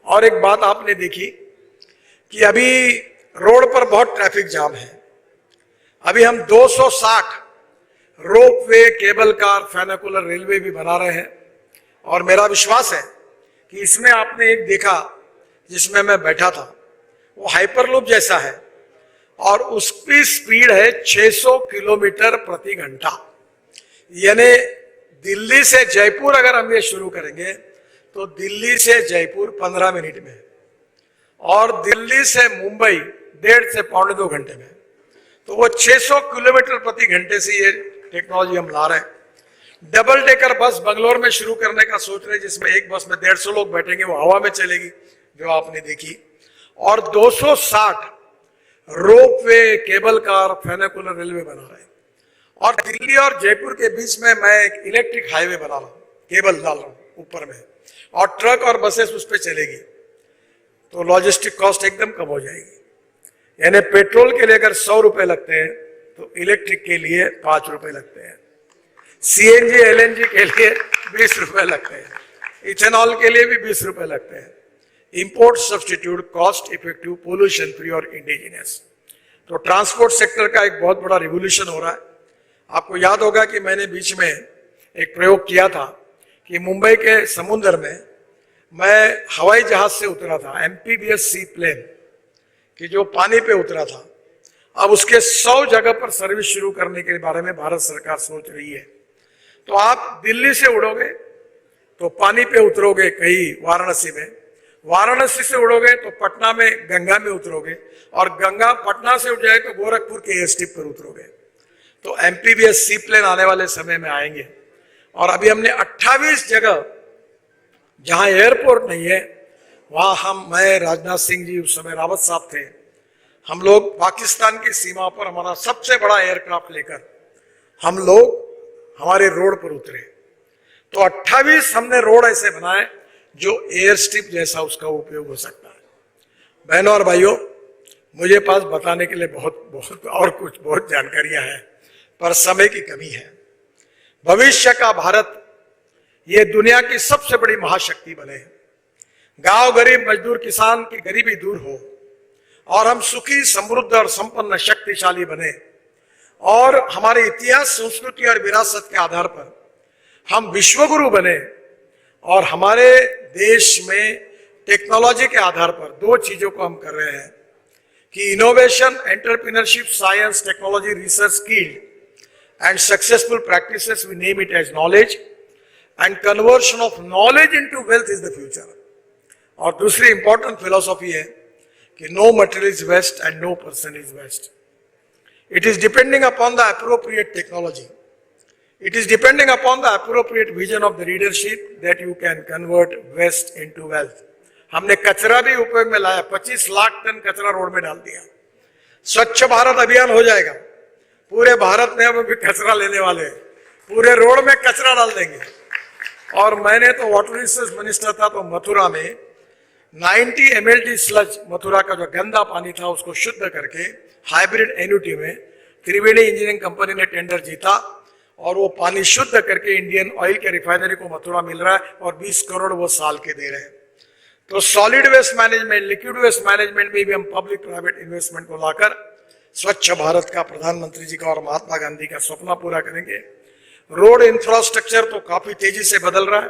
और एक बात आपने देखी कि अभी रोड पर बहुत ट्रैफिक जाम है। अभी हम 260 रोपवे, केबल कार, फेनिकुलर रेलवे भी बना रहे हैं और मेरा विश्वास है कि इसमें आपने एक देखा जिसमें मैं बैठा था, वो हाइपरलूप जैसा है और उसकी स्पीड है 600 किलोमीटर प्रति घंटा। यानी दिल्ली से जयपुर अगर हम ये शुरू करेंगे तो दिल्ली से जयपुर 15 मिनट में और दिल्ली से मुंबई 1.5 से 1.25 घंटे में। तो वो 600 किलोमीटर प्रति घंटे से ये टेक्नोलॉजी हम ला रहे हैं। डबल डेकर बस बंगलोर में शुरू करने का सोच रहे हैं, जिसमें एक बस में 150 लोग बैठेंगे, वो हवा में चलेगी जो आपने देखी। और 260 रोपवे, केबल कार, फेनिकुलर रेलवे बना रहे हैं। और दिल्ली और जयपुर के बीच में मैं एक इलेक्ट्रिक हाईवे बना रहा हूं, केबल डाल रहा हूं ऊपर में, और ट्रक और बसेस उस पर चलेगी। तो लॉजिस्टिक कॉस्ट एकदम कम हो जाएगी। यानी पेट्रोल के लिए अगर 100 रुपए लगते हैं तो इलेक्ट्रिक के लिए 5 रुपए लगते हैं, सीएनजी एलएनजी के लिए 20 रुपए लगते हैं, इथेनॉल के लिए भी 20 रुपए लगते हैं। Import substitute, cost effective, pollution free और इंडिजिनियस। तो ट्रांसपोर्ट सेक्टर का एक बहुत बड़ा रिवोल्यूशन हो रहा है। आपको याद होगा कि मैंने बीच में एक प्रयोग किया था कि मुंबई के समुद्र में मैं हवाई जहाज से उतरा था, एमपीबीएस सी प्लेन कि जो पानी पे उतरा था। अब उसके 100 जगह पर सर्विस शुरू करने के बारे में भारत सरकार सोच रही है। तो आप दिल्ली से उड़ोगे तो पानी पे उतरोगे कहीं वाराणसी में, वाराणसी से उड़ोगे तो पटना में गंगा में उतरोगे, और गंगा पटना से उठ जाए तो गोरखपुर के एयरस्ट्रिप पर उतरोगे। तो एमपीबीएस सी प्लेन आने वाले समय में आएंगे। और अभी हमने 28 जगह जहां एयरपोर्ट नहीं है वहां मैं, राजनाथ सिंह जी उस समय रावत साहब थे, हम लोग पाकिस्तान की सीमा पर हमारा सबसे बड़ा एयरक्राफ्ट लेकर हम लोग हमारे रोड पर उतरे। तो 28 हमने रोड ऐसे बनाए जो एयर स्ट्रिप जैसा उसका उपयोग हो सकता है। बहनों और भाइयों, मुझे पास बताने के लिए बहुत जानकारियां हैं, पर समय की कमी है। भविष्य का भारत ये दुनिया की सबसे बड़ी महाशक्ति बने, गांव गरीब मजदूर किसान की गरीबी दूर हो और हम सुखी, समृद्ध और संपन्न शक्तिशाली बने, और हमारे इतिहास, संस्कृति और विरासत के आधार पर हम विश्वगुरु बने। और हमारे देश में टेक्नोलॉजी के आधार पर 2 चीजों को हम कर रहे हैं कि innovation, entrepreneurship, science, technology, research, skill and successful practices, we name it as knowledge, and conversion of knowledge into wealth is the future. और दूसरी important philosophy है कि no material is waste and no person is waste. It is depending upon the appropriate technology. It is depending upon the appropriate vision of the leadership that you can convert waste into wealth. हमने कचरा भी उपयोग में लाया, 25 lakh ton कचरा road में डाल दिया। स्वच्छ भारत अभियान हो जाएगा, पूरे भारत में हम भी कचरा लेने वाले हैं, पूरे रोड में कचरा डाल देंगे। और मैंने तो वाटर रिसोर्स मिनिस्टर था तो मथुरा में 90 mlt स्लज, मथुरा का जो गंदा पानी था उसको शुद्ध करके हाइब्रिड एन्युटी में त्रिवेणी इंजीनियरिंग कंपनी ने टेंडर जीता और वो पानी शुद्ध करके इंडियन ऑयल के रिफाइनरी को मथुरा मिल रहा है और 20 करोड़ वो साल के दे रहे हैं। तो solid waste management, liquid waste management में भी हम पब्लिक प्राइवेट इन्वेस्टमेंट को लाकर स्वच्छ भारत का, प्रधानमंत्री जी का और महात्मा गांधी का सपना पूरा करेंगे। रोड इंफ्रास्ट्रक्चर तो काफी तेजी से बदल रहा है,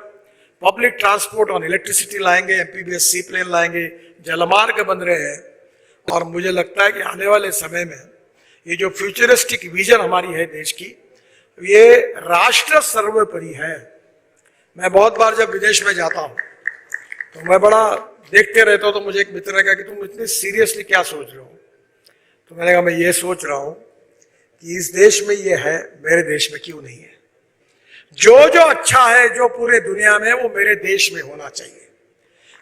पब्लिक ट्रांसपोर्ट और इलेक्ट्रिसिटी लाएंगे, एमपीबीएस सी प्लेन लाएंगे, जलमार्ग बन रहे हैं। और मुझे लगता है कि आने वाले समय में ये जो फ्यूचरिस्टिक विजन हमारी है देश की, ये राष्ट्र सर्वोपरि है। मैं बहुत बार जब विदेश में जाता हूँ तो मैं बड़ा देखते रहता हूँ, तो मुझे एक मित्र ने कहा कि तुम इतनी सीरियसली क्या सोच रहे हो? तो मैंने कहा मैं ये सोच रहा हूं कि इस देश में ये है, मेरे देश में क्यों नहीं है? जो जो अच्छा है जो पूरे दुनिया में, वो मेरे देश में होना चाहिए,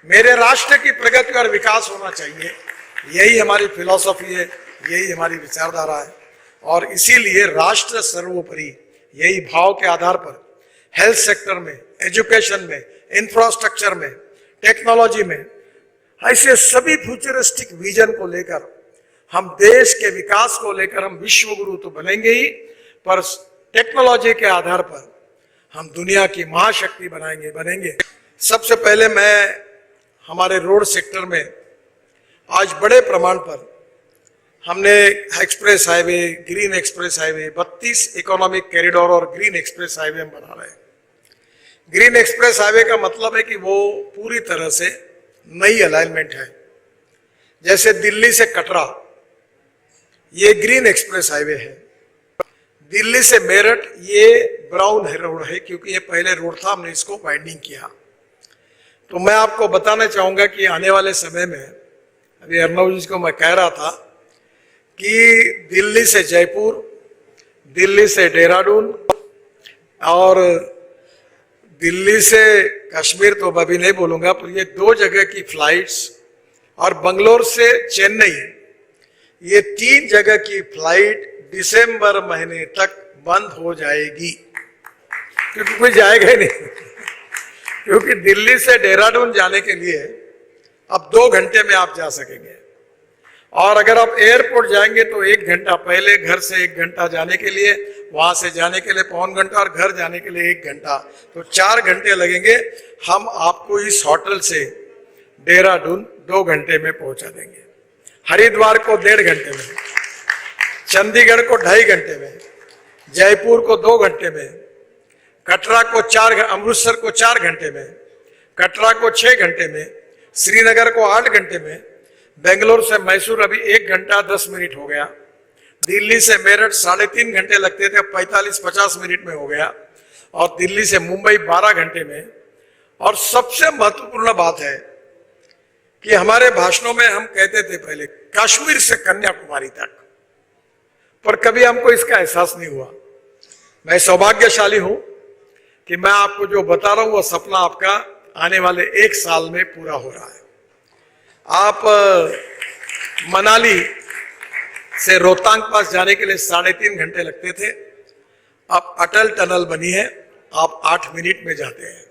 मेरे राष्ट्र की प्रगति और विकास होना चाहिए। यही हमारी फिलॉसफी है, यही हमारी विचारधारा है। और इसीलिए राष्ट्र सर्वोपरि, यही भाव के आधार पर हेल्थ सेक्टर में, एजुकेशन में, इंफ्रास्ट्रक्चर में, टेक्नोलॉजी में, ऐसे सभी फ्यूचरिस्टिक विजन को लेकर हम देश के विकास को लेकर हम विश्व गुरु तो बनेंगे ही, पर टेक्नोलॉजी के आधार पर हम दुनिया की महाशक्ति बनेंगे। सबसे पहले मैं हमारे रोड सेक्टर में आज बड़े प्रमाण पर हमने express highway, green express highway, 32 economic corridor और ग्रीन एक्सप्रेस हाईवे हम बना रहे हैं। ग्रीन एक्सप्रेस हाईवे का मतलब है कि वो पूरी तरह से नई अलाइनमेंट है। जैसे दिल्ली से कटरा, ये ग्रीन एक्सप्रेस हाईवे है। दिल्ली से मेरठ, ये ब्राउन रोड है क्योंकि ये पहले रोड था, हमने इसको वाइडनिंग किया। तो मैं आपको बताना चाहूंगा कि आने वाले समय में, अभी अर्नब जी को मैं कह रहा था कि दिल्ली से जयपुर, दिल्ली से देहरादून और दिल्ली से कश्मीर तो अभी नहीं बोलूंगा, पर ये 2 जगह की फ्लाइट्स और बंगलोर से चेन्नई, ये 3 जगह की फ्लाइट दिसंबर महीने तक बंद हो जाएगी, क्योंकि कोई जाएगा ही नहीं। क्योंकि दिल्ली से देहरादून जाने के लिए अब 2 घंटे में आप जा सकेंगे, और अगर आप एयरपोर्ट जाएंगे तो 1 घंटा पहले, घर से 1 घंटा जाने के लिए, वहां से जाने के लिए पौन घंटा और घर जाने के लिए 1 घंटा, तो 4 घंटे लगेंगे। हम आपको इस होटल से देहरादून 2 घंटे में पहुंचा देंगे, हरिद्वार को 1.5 घंटे में, चंडीगढ़ को 2.5 घंटे में, जयपुर को 2 घंटे में, कटरा को 4, अमृतसर को 4 घंटे में, कटरा को 6 घंटे में, श्रीनगर को 8 घंटे में, बेंगलोर से मैसूर अभी 1 घंटा 10 मिनट हो गया, दिल्ली से मेरठ 3.5 घंटे लगते थे, 45-50 मिनट में हो गया, और दिल्ली से मुंबई 12 घंटे में। और सबसे महत्वपूर्ण बात है कि हमारे भाषणों में हम कहते थे पहले कश्मीर से कन्याकुमारी तक, पर कभी हमको इसका एहसास नहीं हुआ। मैं सौभाग्यशाली हूं कि मैं आपको जो बता रहा हूं वो सपना आपका आने वाले 1 साल में पूरा हो रहा है। आप मनाली से रोहतांग पास जाने के लिए 3.5 घंटे लगते थे, अब अटल टनल बनी है, आप 8 मिनट में जाते हैं।